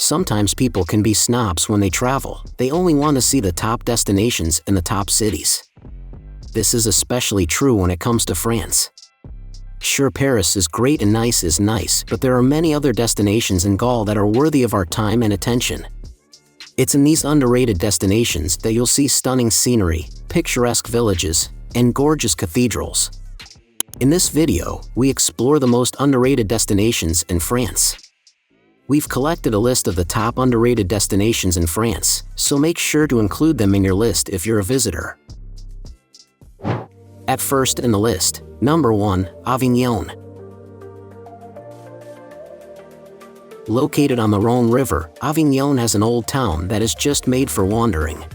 Sometimes people can be snobs when they travel. They only want to see the top destinations in the top cities. This is especially true when it comes to France. Sure, Paris is great and nice, but there are many other destinations in Gaul that are worthy of our time and attention. It's in these underrated destinations that you'll see stunning scenery, picturesque villages, and gorgeous cathedrals. In this video, we explore the most underrated destinations in France. We've collected a list of the top underrated destinations in France, so make sure to include them in your list if you're a visitor. At first in the list, number 1, Avignon. Located on the Rhone River, Avignon has an old town that is just made for wandering.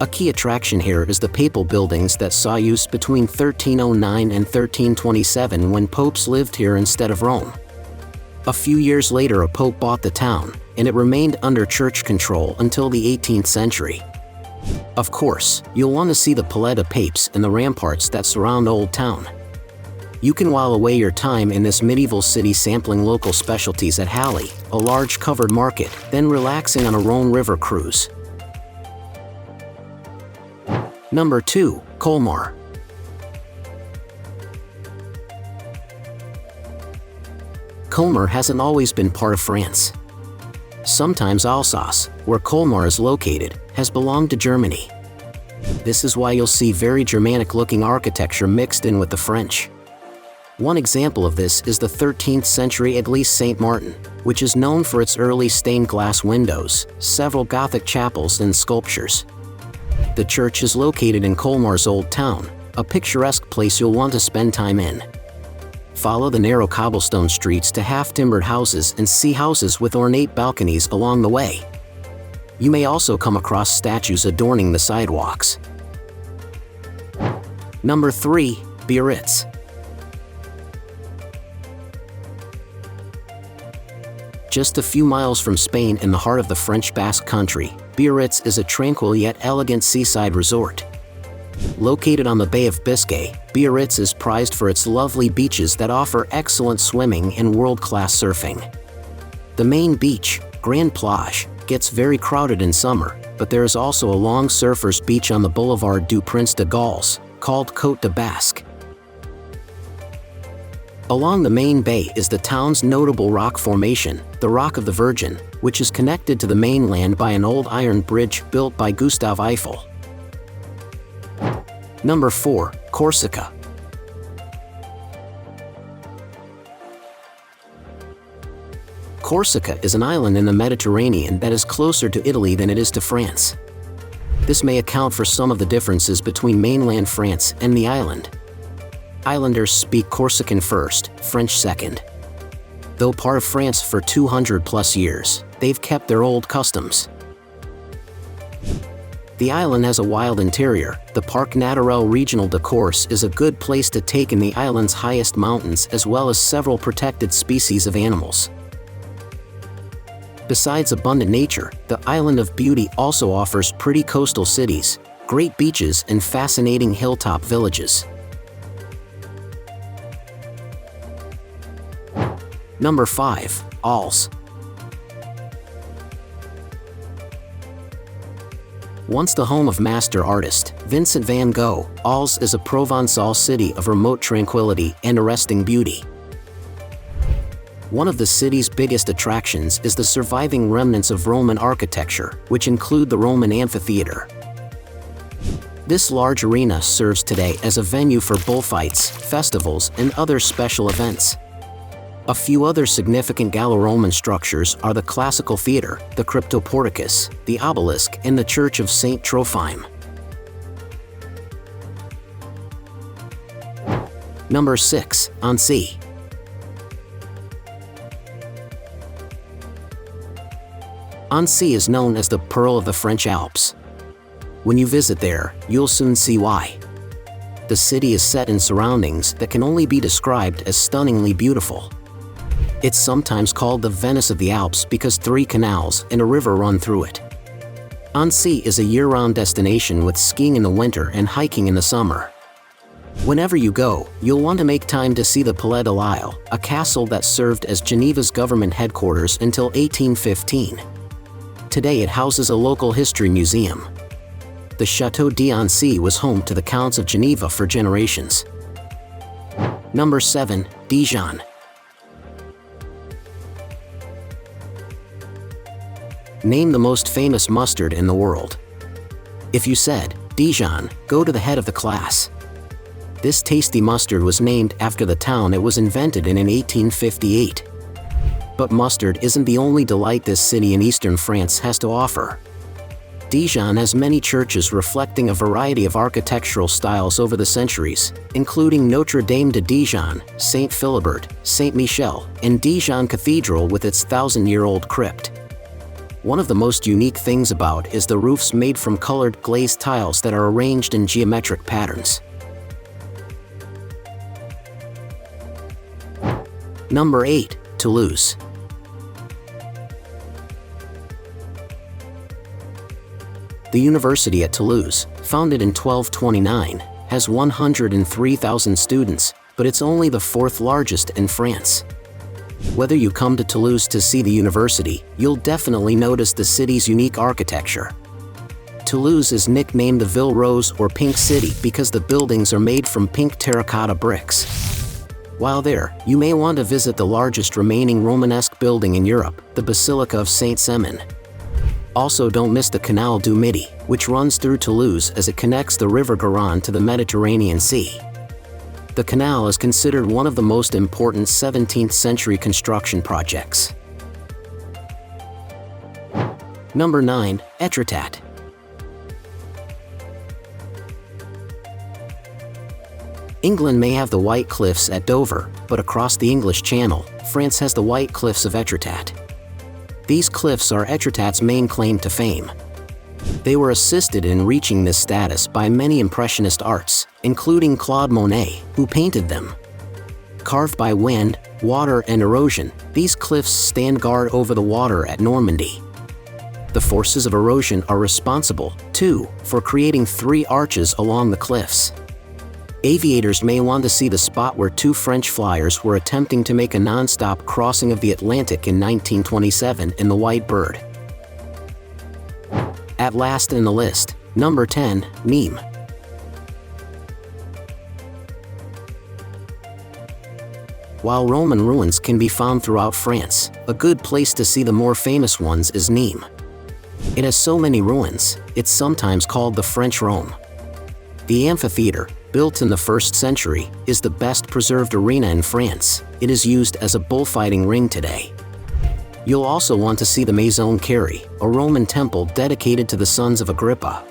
A key attraction here is the papal buildings that saw use between 1309 and 1327 when popes lived here instead of Rome. A few years later, a pope bought the town, and it remained under church control until the 18th century. Of course, you'll want to see the Palais des Papes and the ramparts that surround Old Town. You can while away your time in this medieval city sampling local specialties at Halle, a large covered market, then relaxing on a Rhone River cruise. Number 2, Colmar. Colmar hasn't always been part of France. Sometimes Alsace, where Colmar is located, has belonged to Germany. This is why you'll see very Germanic-looking architecture mixed in with the French. One example of this is the 13th century Église Saint-Martin, which is known for its early stained glass windows, several Gothic chapels and sculptures. The church is located in Colmar's Old Town, a picturesque place you'll want to spend time in. Follow the narrow cobblestone streets to half-timbered houses and see houses with ornate balconies along the way. You may also come across statues adorning the sidewalks. Number 3, Biarritz. Just a few miles from Spain in the heart of the French Basque Country, Biarritz is a tranquil yet elegant seaside resort. Located on the Bay of Biscay, Biarritz is prized for its lovely beaches that offer excellent swimming and world-class surfing. The main beach, Grand Plage, gets very crowded in summer, but there is also a long surfers' beach on the Boulevard du Prince de Galles, called Côte de Basque. Along the main bay is the town's notable rock formation, the Rock of the Virgin, which is connected to the mainland by an old iron bridge built by Gustave Eiffel. Number 4, Corsica. Corsica is an island in the Mediterranean that is closer to Italy than it is to France. This may account for some of the differences between mainland France and the island. Islanders speak Corsican first, French second. Though part of France for 200+ years, they've kept their old customs. The island has a wild interior. The Parc Naturel Regional de Corse is a good place to take in the island's highest mountains as well as several protected species of animals. Besides abundant nature, the Island of Beauty also offers pretty coastal cities, great beaches, and fascinating hilltop villages. Number 5, Arles. Once the home of master artist Vincent van Gogh, Arles is a Provençal city of remote tranquility and arresting beauty. One of the city's biggest attractions is the surviving remnants of Roman architecture, which include the Roman amphitheater. This large arena serves today as a venue for bullfights, festivals, and other special events. A few other significant Gallo-Roman structures are the Classical Theatre, the Cryptoporticus, the Obelisk, and the Church of Saint Trophime. Number 6, Annecy. Annecy is known as the Pearl of the French Alps. When you visit there, you'll soon see why. The city is set in surroundings that can only be described as stunningly beautiful. It's sometimes called the Venice of the Alps because 3 canals and a river run through it. Annecy is a year-round destination with skiing in the winter and hiking in the summer. Whenever you go, you'll want to make time to see the Palais de l'Isle, a castle that served as Geneva's government headquarters until 1815. Today it houses a local history museum. The Château d'Annecy was home to the Counts of Geneva for generations. Number 7. Dijon. Name the most famous mustard in the world. If you said Dijon, go to the head of the class. This tasty mustard was named after the town it was invented in 1858. But mustard isn't the only delight this city in eastern France has to offer. Dijon has many churches reflecting a variety of architectural styles over the centuries, including Notre Dame de Dijon, Saint Philibert, Saint Michel, and Dijon Cathedral with its 1,000-year-old crypt. One of the most unique things about is the roofs made from colored glazed tiles that are arranged in geometric patterns. Number 8. Toulouse. The University at Toulouse, founded in 1229, has 103,000 students, but it's only the fourth largest in France. Whether you come to Toulouse to see the university, you'll definitely notice the city's unique architecture. Toulouse is nicknamed the Ville Rose or Pink City because the buildings are made from pink terracotta bricks. While there, you may want to visit the largest remaining Romanesque building in Europe, the Basilica of Saint-Semin. Also, don't miss the Canal du Midi, which runs through Toulouse as it connects the River Garonne to the Mediterranean Sea. The canal is considered one of the most important 17th-century construction projects. Number 9. Etretat. England may have the White Cliffs at Dover, but across the English Channel, France has the White Cliffs of Etretat. These cliffs are Etretat's main claim to fame. They were assisted in reaching this status by many Impressionist arts, including Claude Monet, who painted them. Carved by wind, water, and erosion, these cliffs stand guard over the water at Normandy. The forces of erosion are responsible, too, for creating 3 arches along the cliffs. Aviators may want to see the spot where 2 French flyers were attempting to make a non-stop crossing of the Atlantic in 1927 in the White Bird. At last in the list, number 10, Nimes. While Roman ruins can be found throughout France, a good place to see the more famous ones is Nimes. It has so many ruins, it's sometimes called the French Rome. The amphitheater, built in the 1st century, is the best preserved arena in France. It is used as a bullfighting ring today. You'll also want to see the Maison Carrée, a Roman temple dedicated to the sons of Agrippa.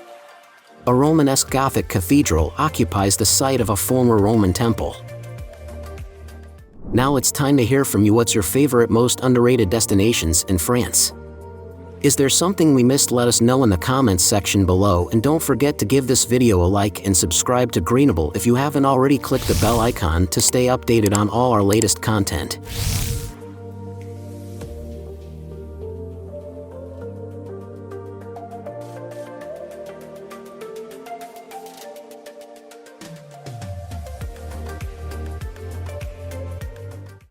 A Romanesque Gothic cathedral occupies the site of a former Roman temple. Now it's time to hear from you. What's your favorite, most underrated destinations in France? Is there something we missed? Let us know in the comments section below, and don't forget to give this video a like and subscribe to Greenable if you haven't already. Click the bell icon to stay updated on all our latest content.